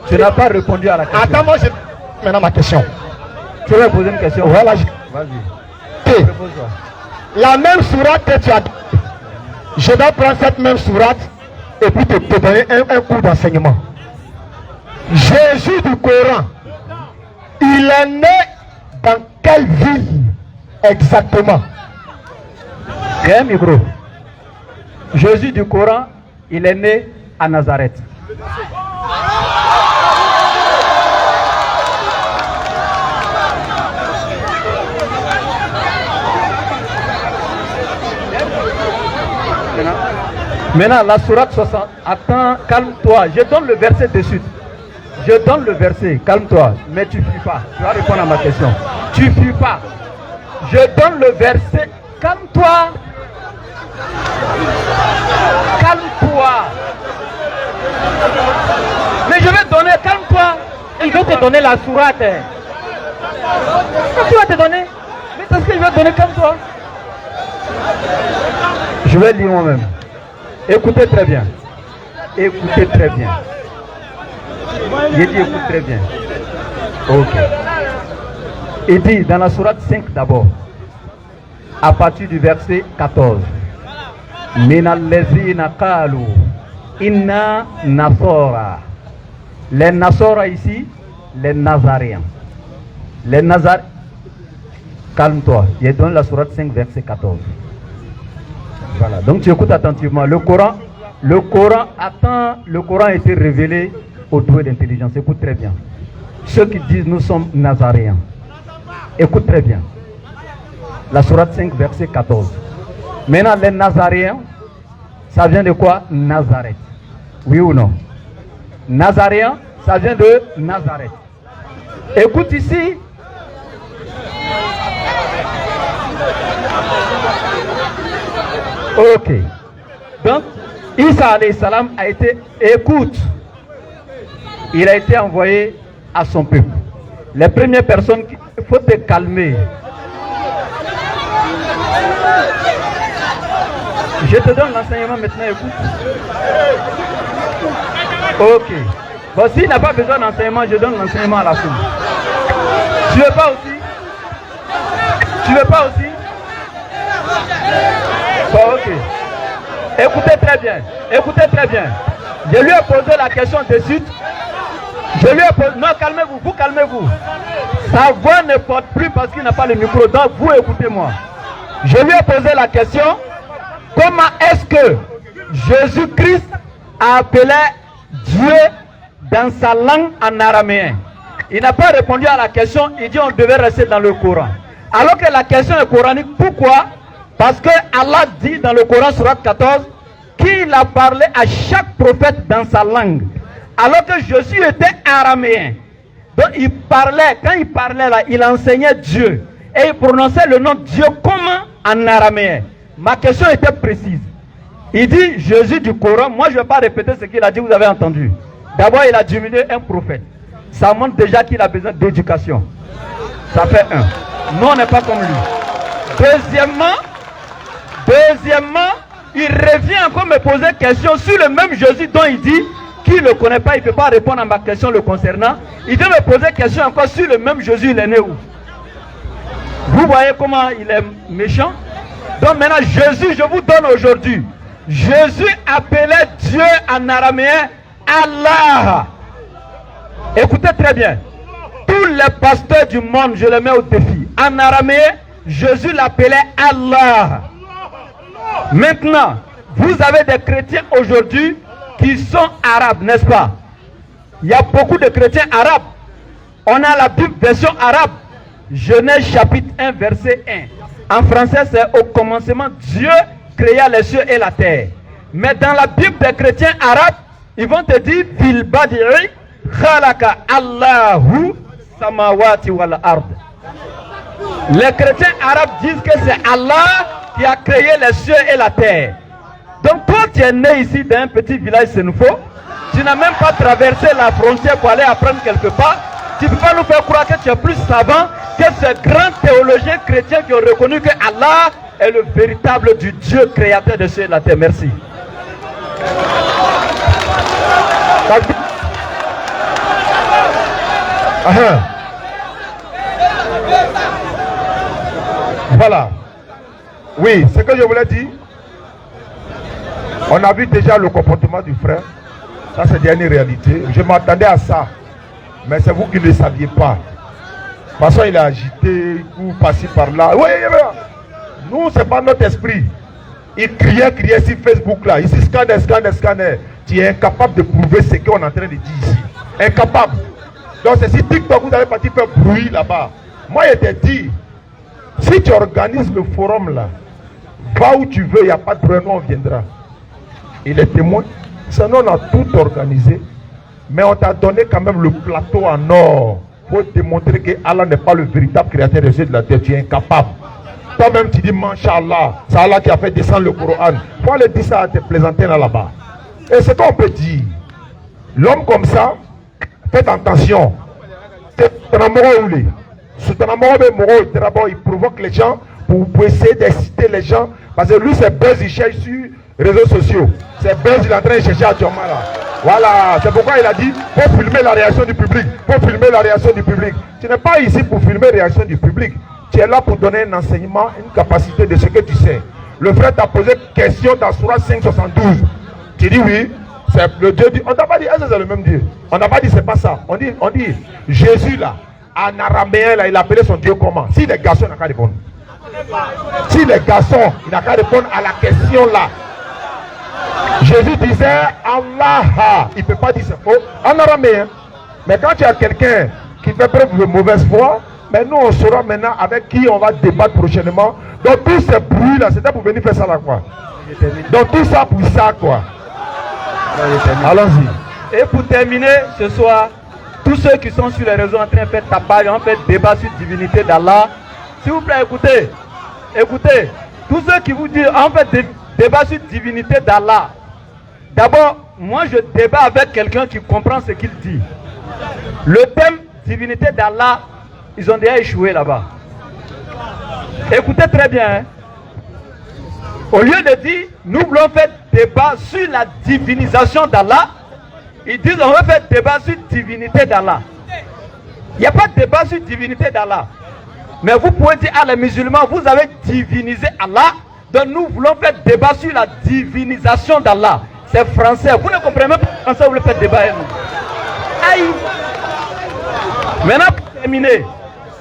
Tu n'as pas répondu à la question. Attends, moi, je... maintenant ma question. Tu veux poser une question? Voilà. Vas-y. La même sourate que tu as... Je dois prendre cette même sourate et puis te donner un cours d'enseignement. Jésus du Coran, il est né dans quelle ville exactement? Un micro. Jésus du Coran, il est né à Nazareth. Maintenant, la sourate 60. Attends, calme-toi. Je donne le verset de suite. Je donne le verset. Calme-toi. Mais tu ne fuis pas. Tu vas répondre à ma question. Tu ne fuis pas. Je donne le verset. Calme-toi. Calme-toi. Mais je vais te donner. Calme-toi. Il veut te donner la sourate. Qu'est-ce que tu vas te donner? Mais c'est ce que je vais te donner. Calme-toi. Je vais lire moi-même. Écoutez très bien. Écoutez très bien. J'ai dit écoute très bien. Ok. Il dit dans la sourate 5 d'abord, à partir du verset 14. Minallezina qalu inna nasora. Les nasora ici, les nazaréens. Les nazaréens. Calme-toi. Il donne la sourate 5 verset 14. Voilà, donc tu écoutes attentivement. Le Coran a été révélé aux doués d'intelligence. Écoute très bien. Ceux qui disent nous sommes nazaréens. Écoute très bien. La sourate 5, verset 14. Maintenant, les nazaréens, ça vient de quoi? Nazareth. Oui ou non? Nazaréen, ça vient de Nazareth. Écoute ici. Ok. Donc, Isa alayhi salam a été, écoute, il a été envoyé à son peuple. Les premières personnes, il faut te calmer. Je te donne l'enseignement maintenant, écoute. Ok. Bon, s'il n'a pas besoin d'enseignement, je donne l'enseignement à la fin. Tu veux pas aussi? Tu veux pas aussi? Bon, ok. Écoutez très bien. Écoutez très bien. Je lui ai posé la question de suite. Je lui ai posé... Non, calmez-vous. Vous calmez-vous. Sa voix ne porte plus parce qu'il n'a pas le micro. Donc, vous écoutez-moi. Je lui ai posé la question. Comment est-ce que Jésus-Christ a appelé Dieu dans sa langue en araméen? Il n'a pas répondu à la question. Il dit on devait rester dans le Coran. Alors que la question est coranique. Pourquoi? Parce que Allah dit dans le Coran sourate 14 qu'il a parlé à chaque prophète dans sa langue. Alors que Jésus était araméen. Donc il parlait, quand il parlait là, il enseignait Dieu. Et il prononçait le nom de Dieu comment? En araméen. Ma question était précise. Il dit Jésus du Coran, moi je ne vais pas répéter ce qu'il a dit, vous avez entendu. D'abord il a diminué un prophète. Ça montre déjà qu'il a besoin d'éducation. Ça fait un. Nous on n'est pas comme lui. Deuxièmement, il revient encore me poser question sur le même Jésus dont il dit qu'il ne le connaît pas, il ne peut pas répondre à ma question le concernant. Il vient me poser question encore sur le même Jésus, il est né où? Vous voyez comment il est méchant? Donc maintenant, Jésus, je vous donne aujourd'hui. Jésus appelait Dieu en araméen Allah. Écoutez très bien. Tous les pasteurs du monde, je les mets au défi. En araméen, Jésus l'appelait Allah. Maintenant, vous avez des chrétiens aujourd'hui qui sont arabes, n'est-ce pas? Il y a beaucoup de chrétiens arabes. On a la Bible version arabe. Genèse chapitre 1, verset 1. En français, c'est au commencement, Dieu créa les cieux et la terre. Mais dans la Bible des chrétiens arabes, ils vont te dire Fil Badi'i Khalaka Allahu Samawati wal Ard. Les chrétiens arabes disent que c'est Allah qui a créé les cieux et la terre. Donc toi tu es né ici dans un petit village sénoufo, tu n'as même pas traversé la frontière pour aller apprendre quelque part. Tu ne peux pas nous faire croire que tu es plus savant que ces grands théologiens chrétiens qui ont reconnu que Allah est le véritable du Dieu créateur de cieux et de la terre. Merci. Voilà. Oui, ce que je voulais dire, on a vu déjà le comportement du frère. Ça, c'est déjà une réalité. Je m'attendais à ça. Mais c'est vous qui ne le saviez pas. De toute façon, il a agité, ou passé par là. Oui, nous, c'est pas notre esprit. Il criait sur Facebook là. Ici, scanner. Tu es incapable de prouver ce qu'on est en train de dire ici. Incapable. Donc, c'est si TikTok, vous allez partir faire bruit là-bas. Moi, je t'ai dit, si tu organises le forum là, va où tu veux, il n'y a pas de problème, on viendra. Il est témoin. Sinon, on a tout organisé. Mais on t'a donné quand même le plateau en or pour démontrer que Allah n'est pas le véritable créateur des cieux de la terre. Tu es incapable. Toi-même, tu dis, Masha'Allah, c'est Allah qui a fait descendre le Coran. Il faut aller dire ça à tes plaisantins là-bas. Et c'est qu'on peut dire. L'homme comme ça, faites attention. Il provoque les gens pour essayer d'exciter les gens. Parce que lui, c'est buzz, il cherche sur les réseaux sociaux. C'est buzz, il est en train de chercher actuellement là. Voilà, c'est pourquoi il a dit, faut filmer la réaction du public. Faut filmer la réaction du public. Tu n'es pas ici pour filmer la réaction du public. Tu es là pour donner un enseignement, une capacité de ce que tu sais. Le frère t'a posé question dans Surah 5,72. Tu dis oui, c'est le Dieu dit. On t'a pas dit, est-ce que c'est le même Dieu? On n'a pas dit, c'est pas ça. On dit, Jésus là, en araméen là, il appelait son Dieu comment? Si les garçons n'ont qu'à répondre. Si les garçons, il n'a qu'à répondre à la question là. Jésus disait Allah. Il ne peut pas dire c'est faux en araméen. Mais quand tu as quelqu'un qui fait preuve de mauvaise foi, mais nous on saura maintenant avec qui on va débattre prochainement. Donc tous ces bruits là, c'était pour venir faire ça là quoi. Donc tout ça pour ça quoi. Allons-y. Et pour terminer ce soir, tous ceux qui sont sur les réseaux en train de faire tapage, en fait débat sur la divinité d'Allah, s'il vous plaît écoutez, tous ceux qui vous disent en fait débat sur la divinité d'Allah, d'abord moi je débat avec quelqu'un qui comprend ce qu'il dit. Le thème divinité d'Allah, ils ont déjà échoué là-bas. Écoutez très bien. Hein? Au lieu de dire, nous voulons faire débat sur la divinisation d'Allah, ils disent, on veut faire débat sur la divinité d'Allah. Il n'y a pas de débat sur la divinité d'Allah. Mais vous pouvez dire à les musulmans, vous avez divinisé Allah, donc nous voulons faire débat sur la divinisation d'Allah. C'est français. Vous ne comprenez même pas français, vous voulez faire débat. Aïe! Maintenant, pour terminer,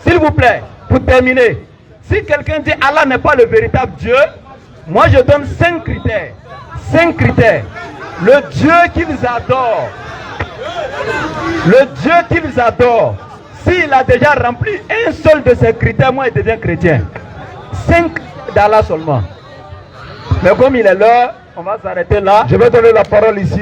s'il vous plaît, pour terminer, si quelqu'un dit Allah n'est pas le véritable Dieu, moi je donne 5 critères. 5 critères. Le Dieu qu'ils adorent. Le Dieu qu'ils adorent. S'il a déjà rempli un seul de ces critères, moi il devient chrétien. 5 d'Allah seulement. Mais comme il est l'heure, on va s'arrêter là. Je vais donner la parole ici.